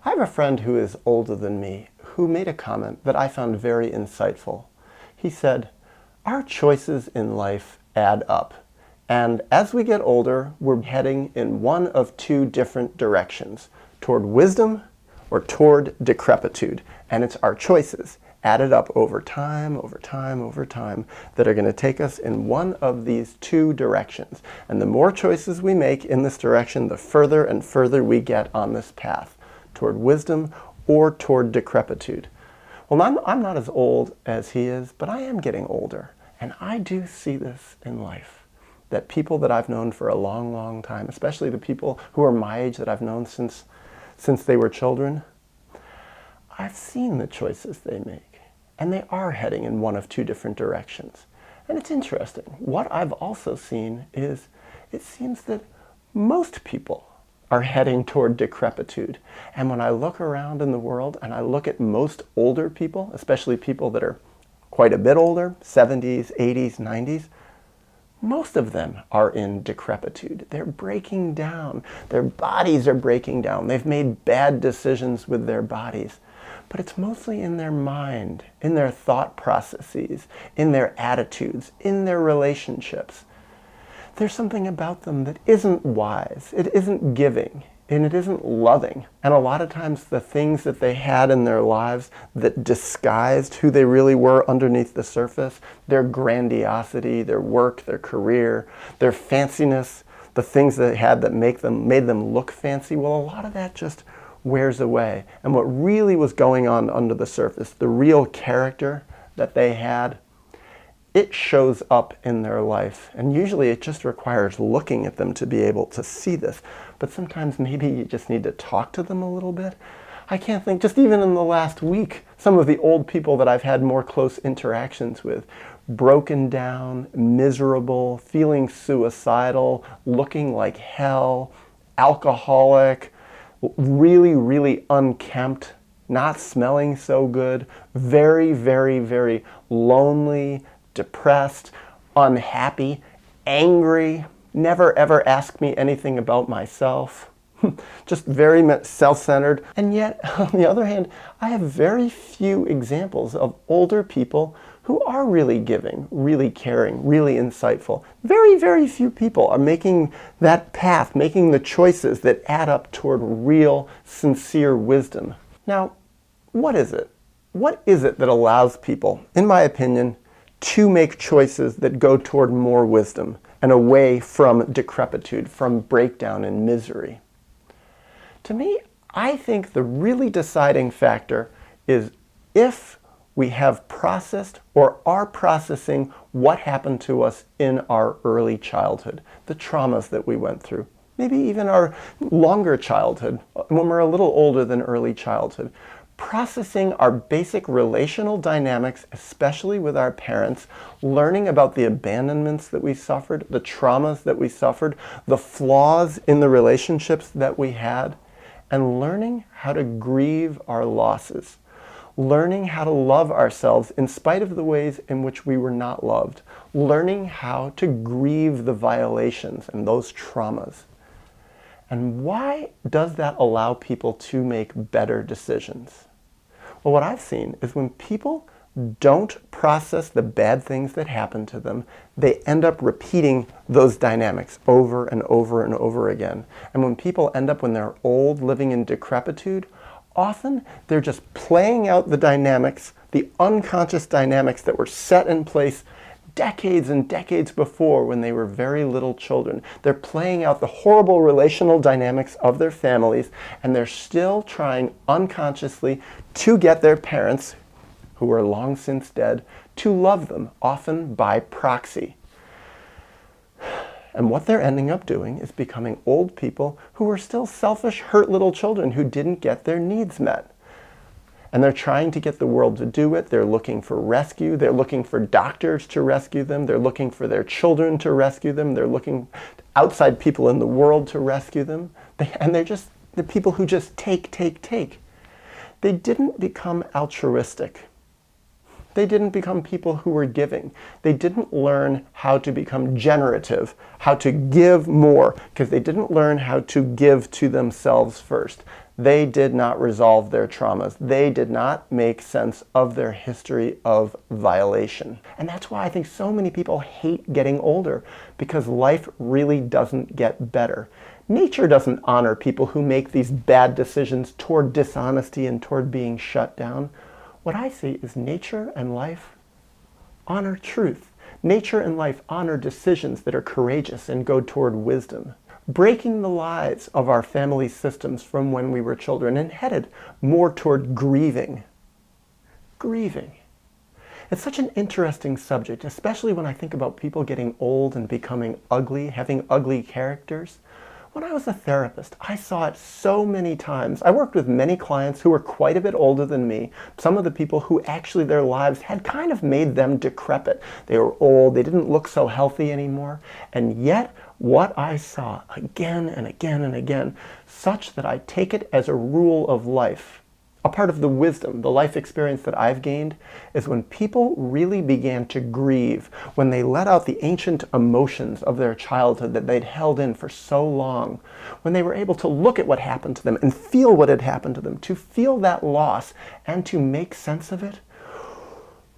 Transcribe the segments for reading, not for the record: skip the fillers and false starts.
I have a friend who is older than me who made a comment that I found very insightful. He said, "Our choices in life add up. And as we get older, we're heading in one of two different directions, toward wisdom or toward decrepitude. And it's our choices added up over time, that are going to take us in one of these two directions. And the more choices we make in this direction, the further and further we get on this path, toward wisdom or toward decrepitude." Well, I'm not as old as he is, but I am getting older. And I do see this in life, that people that I've known for a long, long time, especially the people who are my age that I've known since they were children, I've seen the choices they make. And they are heading in one of two different directions. And it's interesting. What I've also seen is it seems that most people are heading toward decrepitude. And when I look around in the world and I look at most older people, especially people that are quite a bit older, 70s, 80s, 90s, most of them are in decrepitude. They're breaking down. Their bodies are breaking down. They've made bad decisions with their bodies. But it's mostly in their mind, in their thought processes, in their attitudes, in their relationships. There's something about them that isn't wise, it isn't giving, and it isn't loving. And a lot of times the things that they had in their lives that disguised who they really were underneath the surface, their grandiosity, their work, their career, their fanciness, the things they had that made them look fancy, well, a lot of that just wears away. And what really was going on under the surface, the real character that they had, it shows up in their life. And usually it just requires looking at them to be able to see this. But sometimes maybe you just need to talk to them a little bit. I can't think, just even in the last week, some of the old people that I've had more close interactions with, broken down, miserable, feeling suicidal, looking like hell, alcoholic, really, really unkempt, not smelling so good, very, very, very lonely, depressed, unhappy, angry, never ever ask me anything about myself, just very self-centered. And yet, on the other hand, I have very few examples of older people who are really giving, really caring, really insightful. Very, very few people are making that path, making the choices that add up toward real, sincere wisdom. Now, what is it? What is it that allows people, in my opinion, to make choices that go toward more wisdom and away from decrepitude, from breakdown and misery? To me, I think the really deciding factor is if we have processed or are processing what happened to us in our early childhood, the traumas that we went through, maybe even our longer childhood, when we're a little older than early childhood. Processing our basic relational dynamics, especially with our parents, learning about the abandonments that we suffered, the traumas that we suffered, the flaws in the relationships that we had, and learning how to grieve our losses. Learning how to love ourselves in spite of the ways in which we were not loved. Learning how to grieve the violations and those traumas. And why does that allow people to make better decisions? Well, what I've seen is when people don't process the bad things that happen to them, they end up repeating those dynamics over and over and over again. And when people end up, when they're old, living in decrepitude, often they're just playing out the dynamics, the unconscious dynamics that were set in place decades and decades before when they were very little children. They're playing out the horrible relational dynamics of their families, and they're still trying unconsciously to get their parents, who are long since dead, to love them, often by proxy. And what they're ending up doing is becoming old people who are still selfish, hurt little children who didn't get their needs met. And they're trying to get the world to do it. They're looking for rescue. They're looking for doctors to rescue them. They're looking for their children to rescue them. They're looking outside people in the world to rescue them. And they're just the people who just take. They didn't become altruistic. They didn't become people who were giving. They didn't learn how to become generative, how to give more, because they didn't learn how to give to themselves first. They did not resolve their traumas. They did not make sense of their history of violation. And that's why I think so many people hate getting older, because life really doesn't get better. Nature doesn't honor people who make these bad decisions toward dishonesty and toward being shut down. What I see is nature and life honor truth. Nature and life honor decisions that are courageous and go toward wisdom, breaking the lies of our family systems from when we were children and headed more toward grieving. Grieving. It's such an interesting subject, especially when I think about people getting old and becoming ugly, having ugly characters. When I was a therapist, I saw it so many times. I worked with many clients who were quite a bit older than me. Some of the people who actually their lives had kind of made them decrepit. They were old, they didn't look so healthy anymore. And yet, what I saw again and again and again, such that I take it as a rule of life, a part of the wisdom, the life experience that I've gained, is when people really began to grieve, when they let out the ancient emotions of their childhood that they'd held in for so long, when they were able to look at what happened to them and feel what had happened to them, to feel that loss and to make sense of it,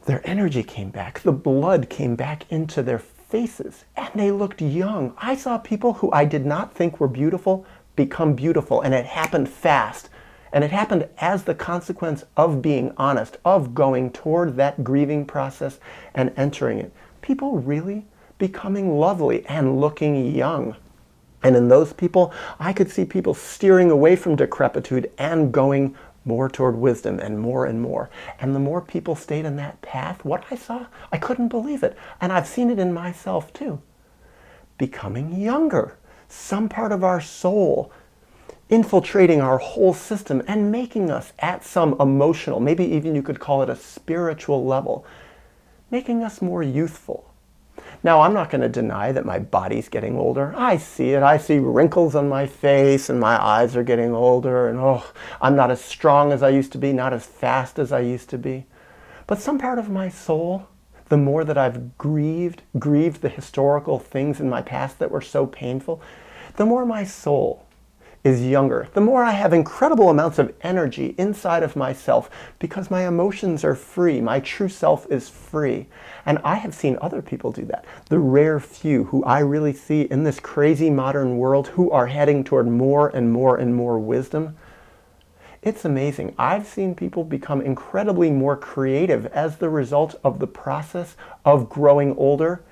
their energy came back, the blood came back into their faces, and they looked young. I saw people who I did not think were beautiful become beautiful, and it happened fast. And it happened as the consequence of being honest, of going toward that grieving process and entering it. People really becoming lovely and looking young. And in those people, I could see people steering away from decrepitude and going more toward wisdom and more and more. And the more people stayed in that path, what I saw, I couldn't believe it. And I've seen it in myself too. Becoming younger. Some part of our soul infiltrating our whole system and making us at some emotional, maybe even you could call it a spiritual level, making us more youthful. Now, I'm not going to deny that my body's getting older. I see it. I see wrinkles on my face and my eyes are getting older, and I'm not as strong as I used to be, not as fast as I used to be. But some part of my soul, the more that I've grieved the historical things in my past that were so painful, the more my soul is younger, the more I have incredible amounts of energy inside of myself because my emotions are free, my true self is free. And I have seen other people do that. The rare few who I really see in this crazy modern world who are heading toward more and more and more wisdom. It's amazing. I've seen people become incredibly more creative as the result of the process of growing older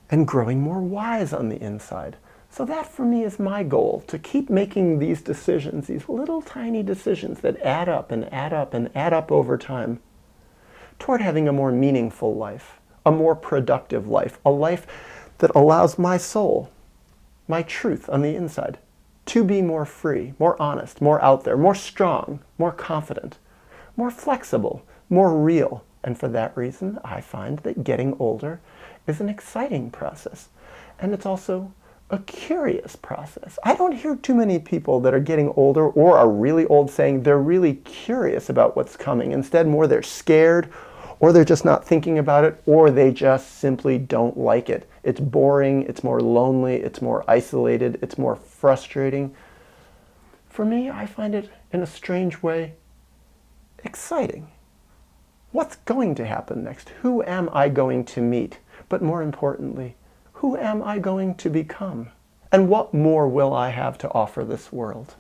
and growing more wise on the inside. So that for me is my goal, to keep making these decisions, these little tiny decisions that add up and add up and add up over time toward having a more meaningful life, a more productive life, a life that allows my soul, my truth on the inside, to be more free, more honest, more out there, more strong, more confident, more flexible, more real. And for that reason, I find that getting older is an exciting process. And it's also a curious process. I don't hear too many people that are getting older or are really old saying they're really curious about what's coming. Instead, more they're scared, or they're just not thinking about it, or they just simply don't like it. It's boring, it's more lonely, it's more isolated, it's more frustrating. For me, I find it, in a strange way, exciting. What's going to happen next? Who am I going to meet? But more importantly, who am I going to become? And what more will I have to offer this world?